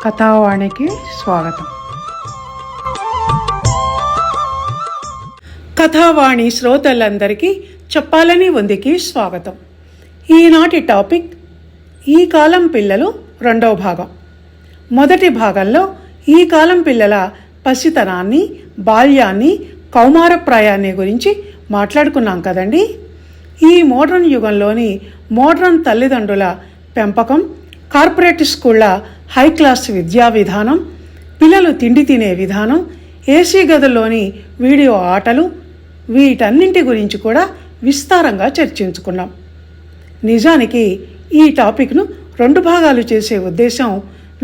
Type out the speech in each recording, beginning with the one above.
కథావాణికి స్వాగతం. కథావాణి శ్రోతలందరికీ చెప్పాలని ఉందికి స్వాగతం. ఈనాటి టాపిక్ ఈ కాలం పిల్లలు రెండవ భాగం. మొదటి భాగంలో ఈ కాలం పిల్లల పసితనాన్ని, బాల్యాన్ని, కౌమారప్రాయాన్ని గురించి మాట్లాడుకున్నాం కదండి. ఈ మోడ్రన్ యుగంలోని మోడ్రన్ తల్లిదండ్రుల పెంపకం, కార్పొరేట్ స్కూళ్ళ హై క్లాస్ విద్యా విధానం, పిల్లలు తిండి తినే విధానం, ఏసీ గదుల్లోని వీడియో ఆటలు, వీటన్నింటి గురించి కూడా విస్తారంగా చర్చించుకున్నాం. నిజానికి ఈ టాపిక్ను 2 భాగాలు చేసే ఉద్దేశం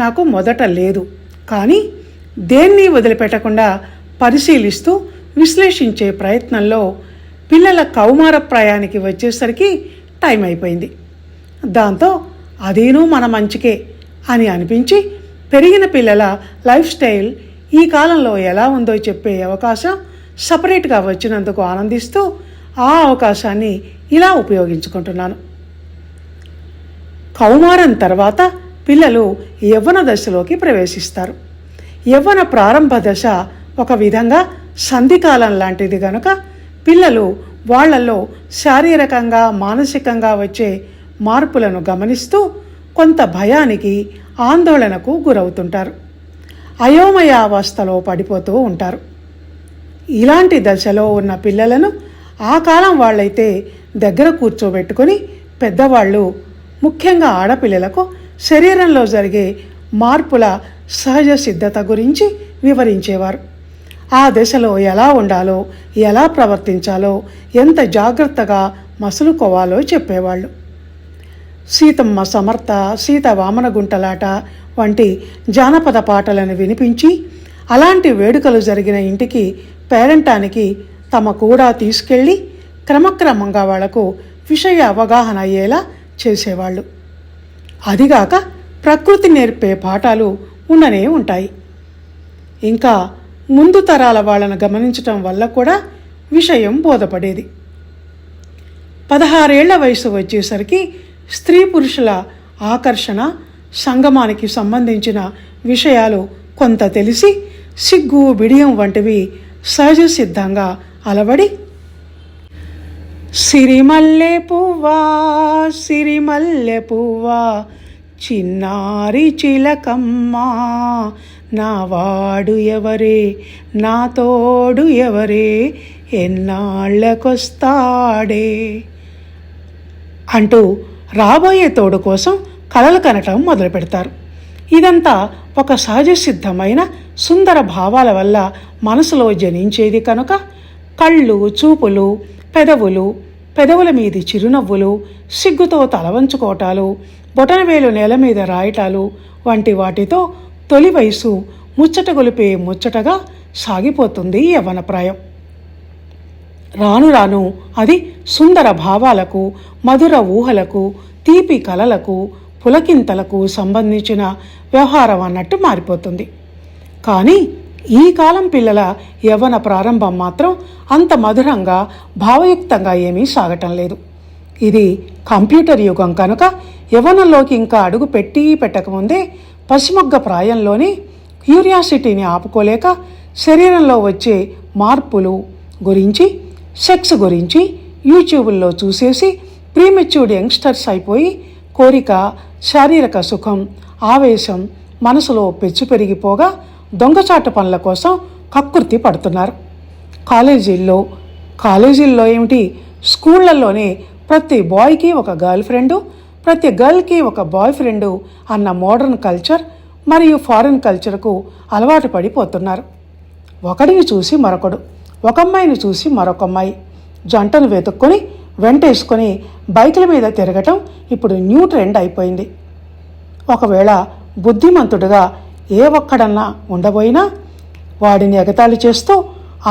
నాకు మొదట లేదు. కానీ దేన్ని వదిలిపెట్టకుండా పరిశీలిస్తూ విశ్లేషించే ప్రయత్నంలో పిల్లల కౌమారప్రాయానికి వచ్చేసరికి టైం అయిపోయింది. దాంతో అదేనూ మన మంచికే అని అనిపించి పెరిగిన పిల్లల లైఫ్ స్టైల్ ఈ కాలంలో ఎలా ఉందో చెప్పే అవకాశం సపరేట్గా వచ్చినందుకు ఆనందిస్తూ ఆ అవకాశాన్ని ఇలా ఉపయోగించుకుంటున్నాను. కౌమారం తర్వాత పిల్లలు యవ్వన దశలోకి ప్రవేశిస్తారు. యవ్వన ప్రారంభ దశ ఒక విధంగా సంధికాలం లాంటిది కనుక పిల్లలు వాళ్లలో శారీరకంగా, మానసికంగా వచ్చే మార్పులను గమనిస్తూ కొంత భయానికి, ఆందోళనకు గురవుతుంటారు. అయోమయావస్థలో పడిపోతూ ఉంటారు. ఇలాంటి దశలో ఉన్న పిల్లలను ఆ కాలం వాళ్ళైతే దగ్గర కూర్చోబెట్టుకొని పెద్దవాళ్ళు, ముఖ్యంగా ఆడపిల్లలకు శరీరంలో జరిగే మార్పుల సహజ సిద్ధత గురించి వివరించేవారు. ఆ దశలో ఎలా ఉండాలో, ఎలా ప్రవర్తించాలో, ఎంత జాగ్రత్తగా మసులుకోవాలో చెప్పేవాళ్ళు. సీతమ్మ సమర్థ, సీత వామన గుంటలాట వంటి జానపద పాటలను వినిపించి అలాంటి వేడుకలు జరిగిన ఇంటికి పేరంటానికి తమ కూడా తీసుకెళ్ళి క్రమక్రమంగా వాళ్లకు విషయ అవగాహన అయ్యేలా చేసేవాళ్ళు. అదిగాక ప్రకృతి నేర్పే పాఠాలు ఉండనే ఉంటాయి. ఇంకా ముందు తరాల వాళ్ళను గమనించటం వల్ల కూడా విషయం బోధపడేది. 16 ఏళ్ల వయసు వచ్చేసరికి స్త్రీ పురుషుల ఆకర్షణ, సంగమానికి సంబంధించిన విషయాలు కొంత తెలిసి సిగ్గు, బిడియం వంటివి సహజ సిద్ధంగా అలవడి సిరిమల్లె పువ్వా, సిరిమల్లె పువ్వా, చిన్నారి చిలకమ్మా, నా వాడు ఎవరే, నా తోడు ఎవరే, ఎన్నాళ్ళకొస్తాడే అంటూ రాబోయే తోడు కోసం కలలు కనటం మొదలు పెడతారు. ఇదంతా ఒక సహజ సిద్ధమైన సుందర భావాల వల్ల మనసులో జనించేది కనుక కళ్ళు, చూపులు, పెదవుల మీది చిరునవ్వులు, సిగ్గుతో తలవంచుకోవటాలు, బొటనవేలు నేల మీద రాయటాలు వంటి వాటితో తొలి వయసు ముచ్చట గొలిపే ముచ్చటగా సాగిపోతుంది యవ్వనప్రాయం. రాను రాను అది సుందర భావాలకు, మధుర ఊహలకు, తీపి కలలకు, పులకింతలకు సంబంధించిన వ్యవహారం అన్నట్టు మారిపోతుంది. కానీ ఈ కాలం పిల్లల యవ్వన ప్రారంభం మాత్రం అంత మధురంగా, భావయుక్తంగా ఏమీ సాగటం లేదు. ఇది కంప్యూటర్ యుగం కనుక యవ్వనంలోకి ఇంకా అడుగు పెట్టకముందే పసిమొగ్గ ప్రాయంలోనే క్యూరియాసిటీని ఆపుకోలేక శరీరంలో వచ్చే మార్పులు గురించి, సెక్స్ గురించి యూట్యూబ్లో చూసేసి ప్రీమెచ్యూర్డ్ యంగ్స్టర్స్ అయిపోయి కోరిక, శారీరక సుఖం, ఆవేశం మనసులో పెచ్చు పెరిగిపోగా దొంగచాటు పనుల కోసం కక్కుర్తి పడుతున్నారు. కాలేజీల్లో ఏమిటి, స్కూళ్లలోనే ప్రతి బాయ్కి ఒక గర్ల్ ఫ్రెండు, ప్రతి గర్ల్కి ఒక బాయ్ ఫ్రెండు అన్న మోడర్న్ కల్చర్ మరియు ఫారిన్ కల్చర్కు అలవాటు పడిపోతున్నారు. ఒకడిని చూసి మరొకడు, ఒక అమ్మాయిని చూసి మరొక అమ్మాయి జంటను వెతుక్కొని వెంటేసుకొని బైకుల మీద తిరగటం ఇప్పుడు న్యూ ట్రెండ్ అయిపోయింది. ఒకవేళ బుద్ధిమంతుడుగా ఏ ఒక్కడన్నా ఉండబోయినా వాడిని ఎగతాళి చేస్తూ,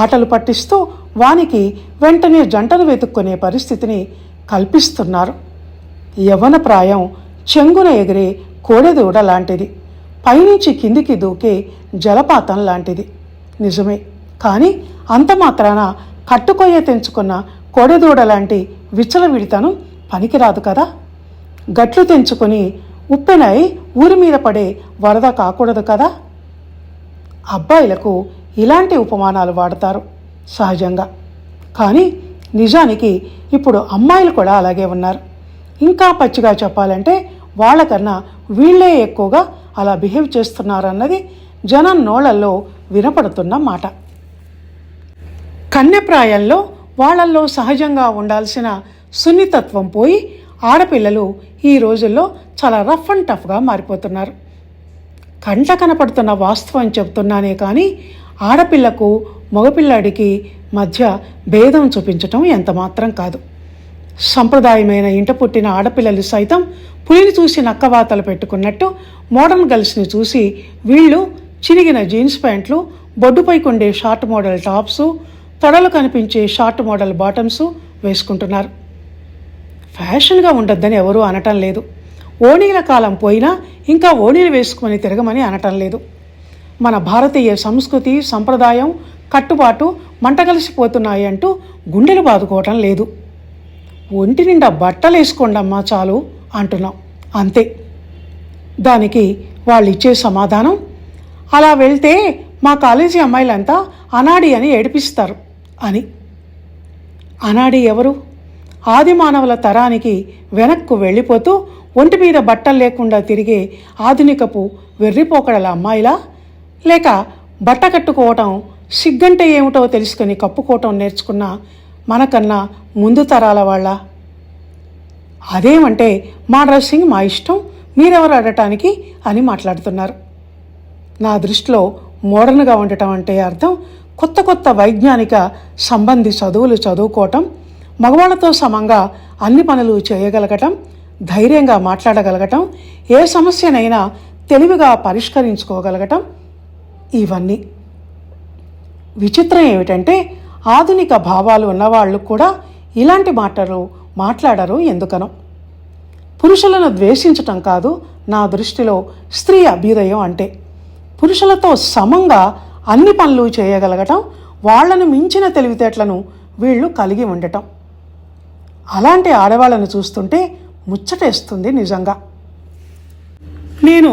ఆటలు పట్టిస్తూ వానికి వెంటనే జంటను వెతుక్కునే పరిస్థితిని కల్పిస్తున్నారు. యవ్వన ప్రాయం చెంగున ఎగిరే కోడెదూడ లాంటిది, పైనుంచి కిందికి దూకే జలపాతం లాంటిది. నిజమే, కానీ అంత మాత్రాన కట్టుకొయ్య తెంచుకున్న కోడెదూడ లాంటి విచ్చలవిడితనం పనికిరాదు కదా. గట్లు తెంచుకొని ఉప్పెనై ఊరి మీద పడే వరద కాకూడదు కదా. అబ్బాయిలకు ఇలాంటి ఉపమానాలు వాడతారు సహజంగా. కానీ నిజానికి ఇప్పుడు అమ్మాయిలు కూడా అలాగే ఉన్నారు. ఇంకా పచ్చిగా చెప్పాలంటే వాళ్ళకన్నా వీళ్ళే ఎక్కువగా అలా బిహేవ్ చేస్తున్నారన్నది జనం నోళ్లలో వినపడుతున్న మాట. కన్యప్రాయంలో వాళ్ళల్లో సహజంగా ఉండాల్సిన సున్నితత్వం పోయి ఆడపిల్లలు ఈ రోజుల్లో చాలా రఫ్ అండ్ టఫ్గా మారిపోతున్నారు. కంట కనపడుతున్న వాస్తవం చెప్తున్నానే కానీ ఆడపిల్లకు మగపిల్లాడికి మధ్య భేదం చూపించటం ఎంత మాత్రం కాదు. సంప్రదాయమైన ఇంట పుట్టిన ఆడపిల్లలు సైతం పులిని చూసి నక్కవాతలు పెట్టుకున్నట్టు మోడర్న్ గర్ల్స్ని చూసి వీళ్ళు చిరిగిన జీన్స్ ప్యాంట్లు, బొడ్డుపైకుండే షార్ట్ మోడల్ టాప్సు, తొడలు కనిపించే షార్ట్ మోడల్ బాటమ్సు వేసుకుంటున్నారు. ఫ్యాషన్గా ఉండొద్దని ఎవరూ అనటం లేదు. ఓణీల కాలం పోయినా ఇంకా ఓణీలు వేసుకుని తిరగమని అనటం లేదు. మన భారతీయ సంస్కృతి, సంప్రదాయం, కట్టుబాటు మంటగలిసిపోతున్నాయి అంటూ గుండెలు బాదుకోవటం లేదు. ఒంటి నిండా బట్టలు వేసుకోండమ్మా చాలు అంటున్నాం, అంతే. దానికి వాళ్ళు ఇచ్చే సమాధానం, అలా వెళ్తే మా కాలేజీ అమ్మాయిలంతా అనాడి అని ఏడిపిస్తారు అని. అనాడి ఎవరు? ఆది మానవుల తరానికి వెనక్కు వెళ్ళిపోతూ ఒంటి మీద బట్టలు లేకుండా తిరిగే ఆధునికపు వెర్రిపోకడల అమ్మాయిలా, లేక బట్ట కట్టుకోవటం సిగ్గంటే ఏమిటో తెలుసుకుని కప్పుకోవటం నేర్చుకున్న మనకన్నా ముందు తరాల వాళ్ళ? అదేమంటే మా డ్రెస్సింగ్ మా ఇష్టం, మీరెవరు అడటానికి అని మాట్లాడుతున్నారు. నా దృష్టిలో మోడర్న్గా ఉండటం అంటే అర్థం కొత్త కొత్త వైజ్ఞానిక సంబంధి చదువులు చదువుకోవటం, మగవాళ్ళతో సమంగా అన్ని పనులు చేయగలగటం, ధైర్యంగా మాట్లాడగలగటం, ఏ సమస్యనైనా తెలివిగా పరిష్కరించుకోగలగటం, ఇవన్నీ. విచిత్రం ఏమిటంటే ఆధునిక భావాలు ఉన్నవాళ్ళు కూడా ఇలాంటి మాటలు మాట్లాడరు ఎందుకనో. పురుషులను ద్వేషించటం కాదు నా దృష్టిలో స్త్రీ అభ్యుదయం అంటే. పురుషులతో సమంగా అన్ని పనులు చేయగలగటం, వాళ్లను మించిన తెలివితేటలను వీళ్ళు కలిగి ఉండటం. అలాంటి ఆడవాళ్ళను చూస్తుంటే ముచ్చటేస్తుంది నిజంగా. నేను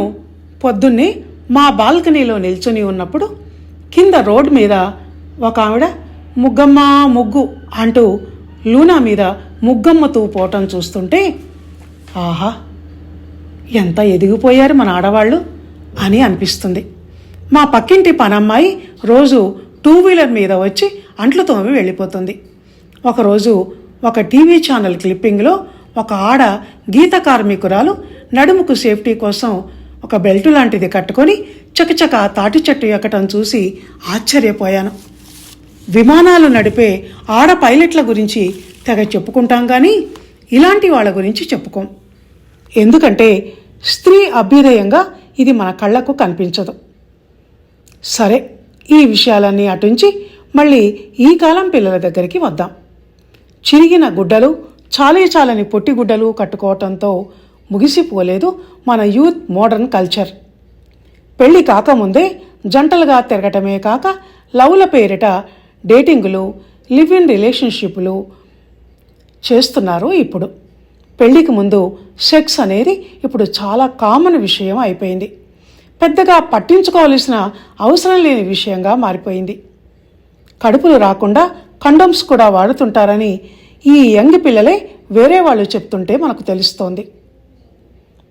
పొద్దున్నే మా బాల్కనీలో నిల్చుని ఉన్నప్పుడు కింద రోడ్ మీద ఒక ఆవిడ ముగ్గమ్మ ముగ్గు అంటూ లూనా మీద ముగ్గమ్మతూ పోవటం చూస్తుంటే, ఆహా ఎంత ఎదిగిపోయారు మన ఆడవాళ్ళు అని అనిపిస్తుంది. మా పక్కింటి పనమ్మాయి రోజు 2 వీలర్ మీద వచ్చి అంట్లు తోమి వెళ్ళిపోతుంది. ఒకరోజు ఒక టీవీ ఛానల్ క్లిప్పింగ్లో ఒక ఆడ గీత కార్మికురాలు నడుముకు సేఫ్టీ కోసం ఒక బెల్టు లాంటిది కట్టుకొని చకచక తాటి చెట్టు ఎక్కటం చూసి ఆశ్చర్యపోయాను. విమానాలు నడిపే ఆడ పైలట్ల గురించి తెగ చెప్పుకుంటాం కానీ ఇలాంటి వాళ్ళ గురించి చెప్పుకోం. ఎందుకంటే స్త్రీ అభ్యుదయంగా ఇది మన కళ్ళకు కనిపించదు. సరే, ఈ విషయాలన్నీ అటుంచి మళ్ళీ ఈ కాలం పిల్లల దగ్గరికి వద్దాం. చిరిగిన గుడ్డలు, చాలని పొట్టి గుడ్డలు కట్టుకోవటంతో ముగిసిపోలేదు మన యూత్ మోడర్న్ కల్చర్. పెళ్లి కాకముందే జంటలుగా తిరగటమే కాక లవ్ల పేరిట డేటింగులు, లివ్ ఇన్ రిలేషన్షిప్లు చేస్తున్నారు ఇప్పుడు. పెళ్లికి ముందు సెక్స్ అనేది ఇప్పుడు చాలా కామన్ విషయం అయిపోయింది. పెద్దగా పట్టించుకోవాల్సిన అవసరం లేని విషయంగా మారిపోయింది. కడుపులు రాకుండా కండోమ్స్ కూడా వాడుతుంటారని ఈ యంగ్ పిల్లలే వేరే వాళ్ళు చెప్తుంటే మనకు తెలుస్తోంది.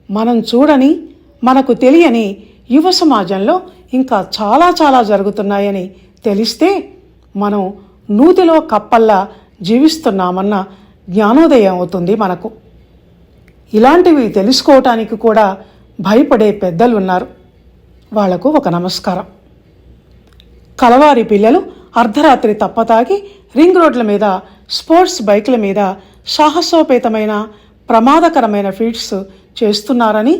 మనం చూడని, మనకు తెలియని యువ సమాజంలో ఇంకా చాలా జరుగుతున్నాయని తెలిస్తే మనం నూతిలో కప్పల్లా జీవిస్తున్నామన్న జ్ఞానోదయం అవుతుంది మనకు. ఇలాంటివి తెలుసుకోవటానికి కూడా భయపడే పెద్దలు ఉన్నారు. వాళ్లకు ఒక నమస్కారం. కలవారి పిల్లలు అర్ధరాత్రి తప్పతాగి రింగ్ రోడ్ల మీద, స్పోర్ట్స్ బైక్ల మీద సాహసోపేతమైన ప్రమాదకరమైన ఫీట్స్ చేస్తున్నారని,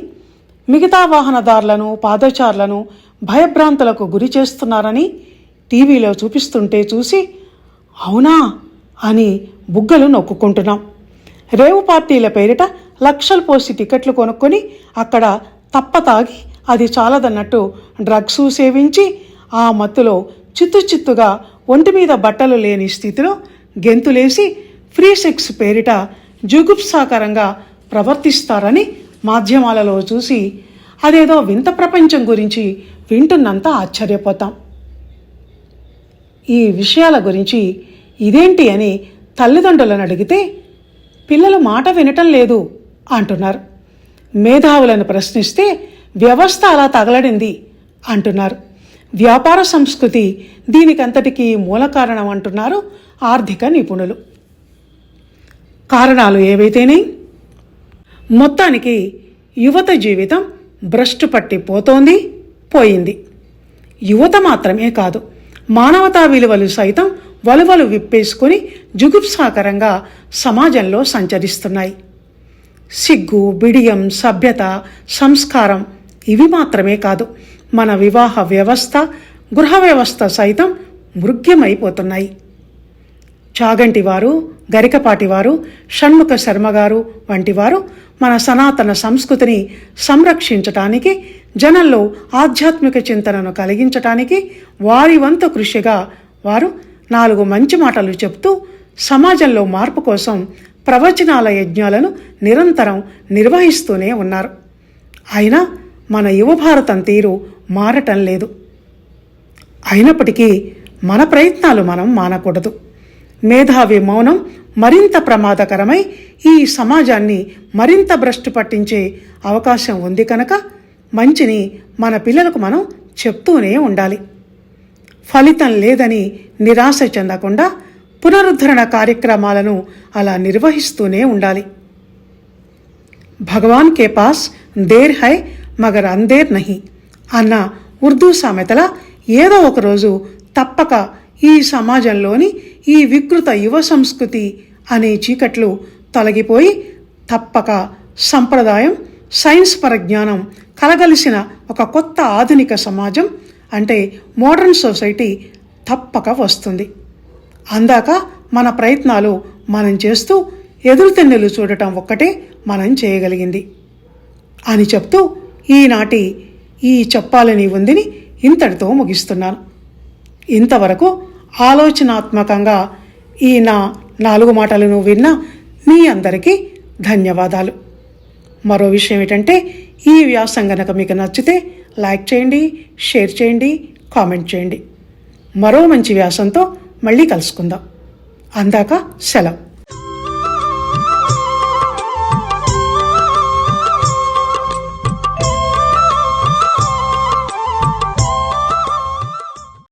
మిగతా వాహనదారులను, పాదచారులను భయభ్రాంతులకు గురి చేస్తున్నారని టీవీలో చూపిస్తుంటే చూసి అవునా అని బుగ్గలు నొక్కుంటున్నాం. రేవు పార్టీల పేరిట లక్షలు పోసి టికెట్లు కొనుక్కొని అక్కడ తప్పతాగి అది చాలదన్నట్టు డ్రగ్స్ సేవించి ఆ మత్తులో చిత్తుగా ఒంటి మీద బట్టలు లేని స్థితిలో గెంతులేసి ఫ్రీ సెక్స్ పేరిట జుగుప్సాకరంగా ప్రవర్తిస్తారని మాధ్యమాలలో చూసి అదేదో వింత ప్రపంచం గురించి వింటున్నంత ఆశ్చర్యపోతాం. ఈ విషయాల గురించి ఇదేంటి అని తల్లిదండ్రులను అడిగితే పిల్లలు మాట వినటం లేదు అంటున్నారు. మేధావులను ప్రశ్నిస్తే వ్యవస్థ అలా తగలడింది అంటున్నారు. వ్యాపార సంస్కృతి దీనికంతటికీ మూల కారణం అంటున్నారు ఆర్థిక నిపుణులు. కారణాలు ఏవైతేనే మొత్తానికి యువత జీవితం భ్రష్టు పట్టి పోయింది. యువత మాత్రమే కాదు, మానవతా విలువలు సైతం వలువలు విప్పేసుకుని జుగుప్సాకరంగా సమాజంలో సంచరిస్తున్నాయి. సిగ్గు, బిడియం, సభ్యత, సంస్కారం ఇవి మాత్రమే కాదు, మన వివాహ వ్యవస్థ, గృహ వ్యవస్థ సైతం మృగ్యమైపోతున్నాయి. చాగంటి వారు, గరికపాటి వారు, షణ్ముఖ శర్మ గారు వంటి వారు మన సనాతన సంస్కృతిని సంరక్షించటానికి, జనంలో ఆధ్యాత్మిక చింతనను కలిగించటానికి వారి వంతు కృషిగా వారు 4 మంచి మాటలు చెప్తూ సమాజంలో మార్పు కోసం ప్రవచనాల యజ్ఞాలను నిరంతరం నిర్వహిస్తూనే ఉన్నారు. అయినా మన యువ భారతం తీరు మారటం లేదు. అయినప్పటికీ మన ప్రయత్నాలు మనం మానకూడదు. మేధావి మౌనం మరింత ప్రమాదకరమై ఈ సమాజాన్ని మరింత భ్రష్టు పట్టించే అవకాశం ఉంది కనుక మంచిని మన పిల్లలకు మనం చెప్తూనే ఉండాలి. ఫలితం లేదని నిరాశ చెందకుండా పునరుద్ధరణ కార్యక్రమాలను అలా నిర్వహిస్తూనే ఉండాలి. భగవాన్ కే పాస్ దేర్ హై మగర్ అందేర్ నహి అన్న ఉర్దూ సామెతల ఏదో ఒకరోజు తప్పక ఈ సమాజంలోని ఈ వికృత యువ సంస్కృతి అనే చీకట్లు తొలగిపోయి తప్పక సంప్రదాయం, సైన్స్ పరిజ్ఞానం కలగలిసిన ఒక కొత్త ఆధునిక సమాజం అంటే మోడర్న్ సొసైటీ తప్పక వస్తుంది. అందాక మన ప్రయత్నాలు మనం చేస్తూ ఎదురుతెన్నులు చూడటం ఒక్కటే మనం చేయగలిగింది అని చెప్తూ ఈనాటి ఈ చెప్పాలని ఉందిని ఇంతటితో ముగిస్తున్నాను. ఇంతవరకు ఆలోచనాత్మకంగా ఈ నా 4 మాటలను విన్న మీ అందరికీ ధన్యవాదాలు. మరో విషయం ఏంటంటే ఈ వ్యాసం గనక మీకు నచ్చితే లైక్ చేయండి, షేర్ చేయండి, కామెంట్ చేయండి. మరో మంచి వ్యాసంతో మళ్ళీ కలుసుకుందాం. అందాక సెలవు.